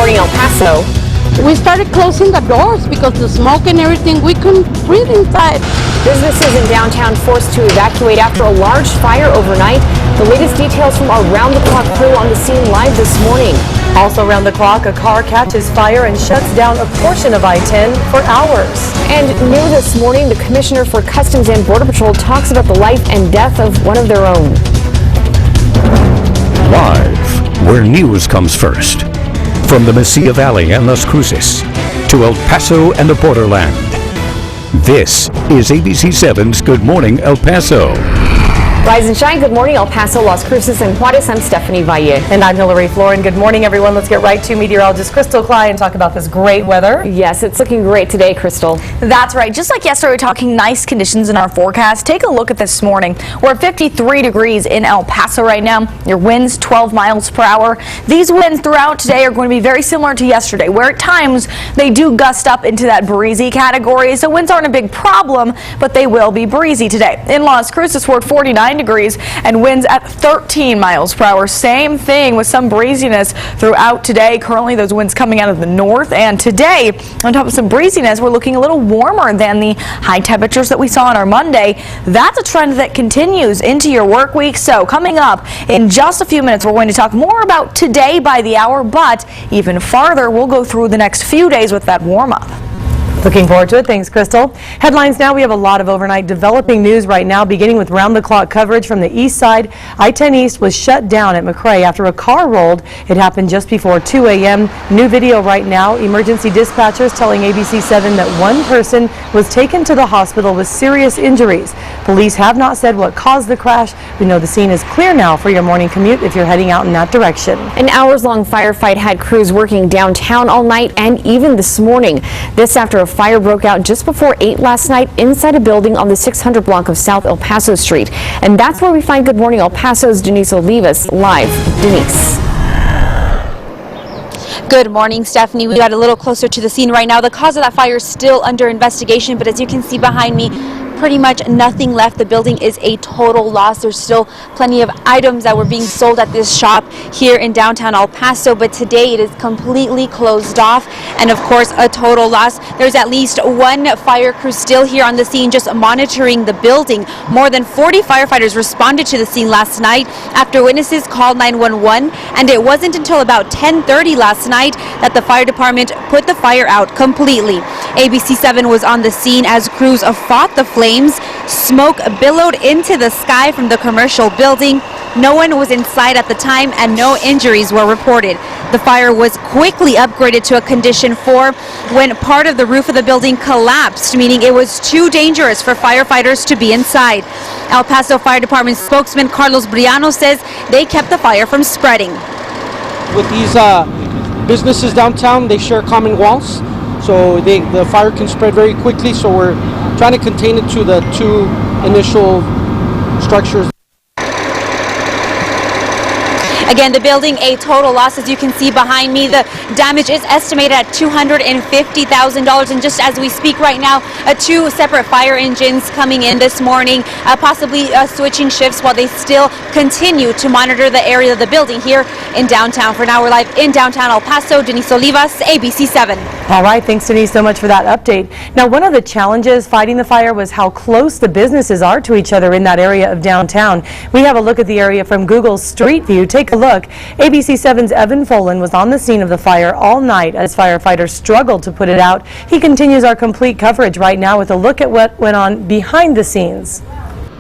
Morning El Paso. We started closing the doors because the smoke and everything, we couldn't breathe inside. Businesses in downtown forced to evacuate after a large fire overnight. The latest details from our round-the-clock crew on the scene live this morning. Also around the clock, a car catches fire and shuts down a portion of I-10 for hours. And new this morning, the Commissioner for Customs and Border Patrol talks about the life and death of one of their own. Live, where news comes first. From the Mesilla Valley and Las Cruces to El Paso and the borderland. This is ABC7's Good Morning El Paso. Rise and shine. Good morning, El Paso, Las Cruces, and Juarez. I'm Stephanie Valle. And I'm Floren. Good morning, everyone. Let's get right to meteorologist Crystal Klein and talk about this great weather. Yes, it's looking great today, Crystal. That's right. Just like yesterday, we're talking nice conditions in our forecast. Take a look at this morning. We're at 53 degrees in El Paso right now. Your winds 12 miles per hour. These winds throughout today are going to be very similar to yesterday, where at times they do gust up into that breezy category. So winds aren't a big problem, but they will be breezy today. In Las Cruces, we're at 49 degrees and winds at 13 miles per hour. Same thing with some breeziness throughout today. Currently, those winds coming out of the north, and today, on top of some breeziness, we're looking a little warmer than the high temperatures that we saw on our Monday. That's a trend that continues into your work week. So coming up in just a few minutes, we're going to talk more about today by the hour, but even farther, we'll go through the next few days with that warm up. Looking forward to it. Thanks, Crystal. Headlines now. We have a lot of overnight developing news right now, beginning with round-the-clock coverage from the east side. I-10 East was shut down at McRae after a car rolled. It happened just before 2 a.m. New video right now. Emergency dispatchers telling ABC7 that one person was taken to the hospital with serious injuries. Police have not said what caused the crash. We know the scene is clear now for your morning commute if you're heading out in that direction. An hours-long firefight had crews working downtown all night and even this morning. This after a fire broke out just before 8 last night inside a building on the 600 block of South El Paso Street. And that's where we find Good Morning El Paso's Denise Olivas live. Denise. Good morning, Stephanie. We got a little closer to the scene right now. The cause of that fire is still under investigation, but as you can see behind me, pretty much nothing left. The building is a total loss. There's still plenty of items that were being sold at this shop here in downtown El Paso, but today it is completely closed off and of course a total loss. There's at least one fire crew still here on the scene just monitoring the building. More than 40 firefighters responded to the scene last night after witnesses called 911, and it wasn't until about 10:30 last night that the fire department put the fire out completely. ABC7 was on the scene as crews fought the flames. Smoke billowed into the sky from the commercial building. No one was inside at the time and no injuries were reported. The fire was quickly upgraded to a condition 4 when part of the roof of the building collapsed, meaning it was too dangerous for firefighters to be inside. El Paso Fire Department spokesman Carlos Briano says they kept the fire from spreading. With these businesses downtown, they share common walls, so the fire can spread very quickly, so we're trying to contain it to the 2 initial structures. Again, the building a total loss, as you can see behind me. The damage is estimated at $250,000, and just as we speak right now, 2 separate fire engines coming in this morning, possibly switching shifts while they still continue to monitor the area of the building here in downtown. For now, we're live in downtown El Paso. Denise Olivas, ABC7. All right, thanks Denise so much for that update. Now, one of the challenges fighting the fire was how close the businesses are to each other in that area of downtown. We have a look at the area from Google Street View. Take a look. ABC7's Evan Folan was on the scene of the fire all night as firefighters struggled to put it out. He continues our complete coverage right now with a look at what went on behind the scenes.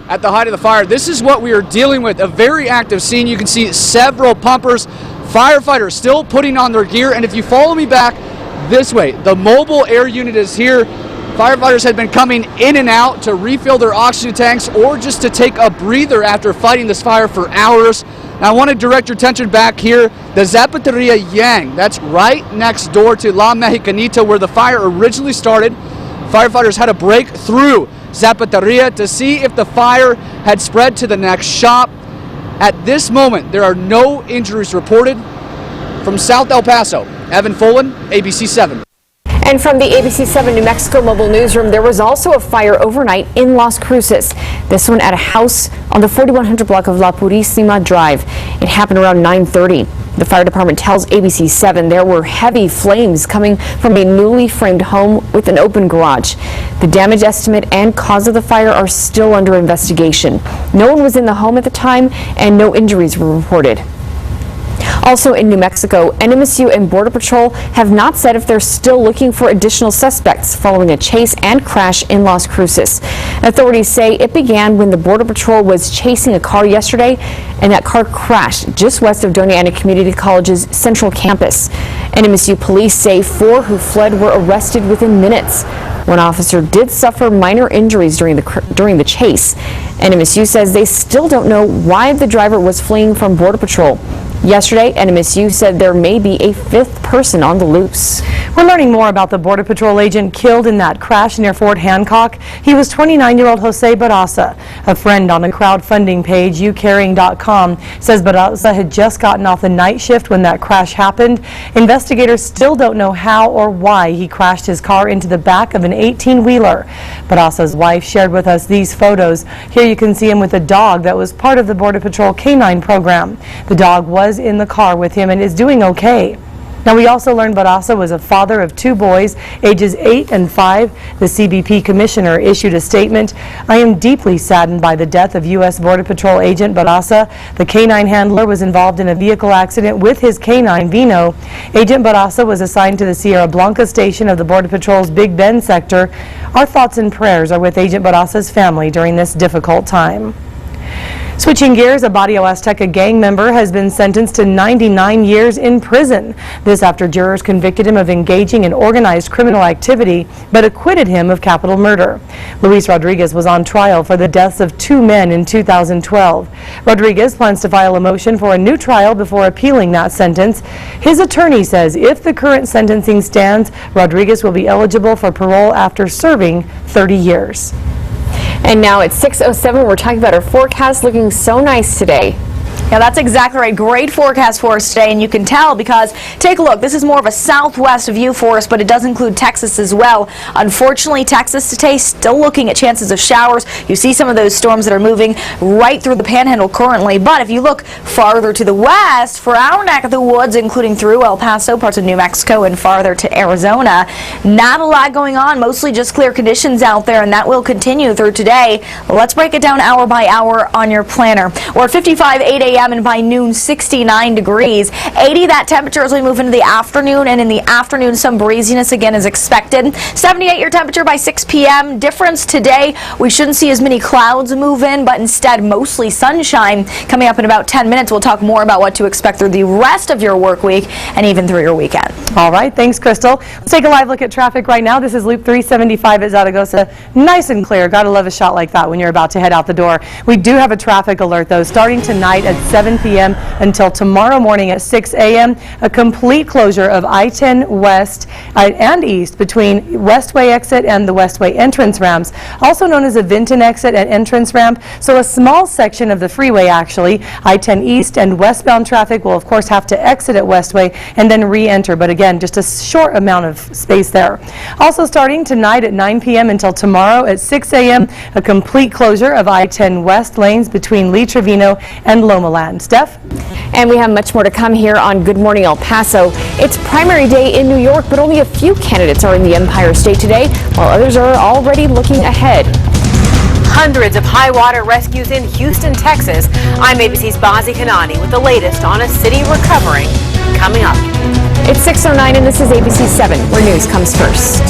At the height of the fire, this is what we are dealing with, a very active scene. You can see several pumpers, firefighters still putting on their gear, and if you follow me back this way, the mobile air unit is here. Firefighters had been coming in and out to refill their oxygen tanks or just to take a breather after fighting this fire for hours. Now I want to direct your attention back here, the Zapateria Yang. That's right next door to La Mexicanita where the fire originally started. Firefighters had to break through Zapateria to see if the fire had spread to the next shop. At this moment, there are no injuries reported. From South El Paso, Evan Folan, ABC7. And from the ABC7 New Mexico Mobile Newsroom, there was also a fire overnight in Las Cruces. This one at a house on the 4100 block of La Purísima Drive. It happened around 9:30. The fire department tells ABC7 there were heavy flames coming from a newly framed home with an open garage. The damage estimate and cause of the fire are still under investigation. No one was in the home at the time and no injuries were reported. Also in New Mexico, NMSU and Border Patrol have not said if they're still looking for additional suspects following a chase and crash in Las Cruces. Authorities say it began when the Border Patrol was chasing a car yesterday, and that car crashed just west of Doña Ana Community College's central campus. NMSU police say 4 who fled were arrested within minutes. One officer did suffer minor injuries during the chase. NMSU says they still don't know why the driver was fleeing from Border Patrol. Yesterday, NMSU said there may be a 5th person on the loose. We're learning more about the Border Patrol agent killed in that crash near Fort Hancock. He was 29-year-old Jose Barraza. A friend on the crowdfunding page KVIA.com says Barraza had just gotten off the night shift when that crash happened. Investigators still don't know how or why he crashed his car into the back of an 18-wheeler. Barraza's wife shared with us these photos. Here you can see him with a dog that was part of the Border Patrol K-9 program. The dog was in the car with him and is doing okay. Now, we also learned Barraza was a father of 2 boys, ages 8 and 5. The CBP commissioner issued a statement. I am deeply saddened by the death of U.S. Border Patrol agent Barraza. The K-9 handler was involved in a vehicle accident with his K-9 Vino. Agent Barraza was assigned to the Sierra Blanca station of the Border Patrol's Big Bend sector. Our thoughts and prayers are with Agent Barraza's family during this difficult time. Switching gears, a Barrio Azteca gang member has been sentenced to 99 years in prison. This after jurors convicted him of engaging in organized criminal activity, but acquitted him of capital murder. Luis Rodriguez was on trial for the deaths of 2 men in 2012. Rodriguez plans to file a motion for a new trial before appealing that sentence. His attorney says if the current sentencing stands, Rodriguez will be eligible for parole after serving 30 years. And now it's 6:07. We're talking about our forecast looking so nice today. Yeah, that's exactly right. Great forecast for us today, and you can tell because take a look. This is more of a southwest view for us, but it does include Texas as well. Unfortunately, Texas today still looking at chances of showers. You see some of those storms that are moving right through the panhandle currently, but if you look farther to the west for our neck of the woods, including through El Paso, parts of New Mexico, and farther to Arizona, not a lot going on. Mostly just clear conditions out there, and that will continue through today. Let's break it down hour by hour on your planner. We're at 55, 8 a.m. and by noon 69 degrees. 80 that temperature as we move into the afternoon, and in the afternoon some breeziness again is expected. 78 your temperature by 6 p.m. Difference today, we shouldn't see as many clouds move in, but instead mostly sunshine. Coming up in about 10 minutes, we'll talk more about what to expect through the rest of your work week and even through your weekend. All right, thanks, Crystal. Let's take a live look at traffic right now. This is Loop 375 at Zaragoza. Nice and clear. Gotta love a shot like that when you're about to head out the door. We do have a traffic alert though, starting tonight at 7 p.m. until tomorrow morning at 6 a.m. A complete closure of I-10 West and East between Westway exit and the Westway entrance ramps, also known as a Vinton exit and entrance ramp. So a small section of the freeway actually, I-10 East and westbound traffic will of course have to exit at Westway and then re-enter, but again just a short amount of space there. Also starting tonight at 9 p.m. until tomorrow at 6 a.m. a complete closure of I-10 West lanes between Lee Trevino and Lomaland. Steph? And we have much more to come here on Good Morning El Paso. It's primary day in New York, but only a few candidates are in the Empire State today, while others are already looking ahead. Hundreds of high water rescues in Houston, Texas. I'm ABC's Bazi Kanani with the latest on a city recovering coming up. It's 6:09 and this is ABC 7, where news comes first.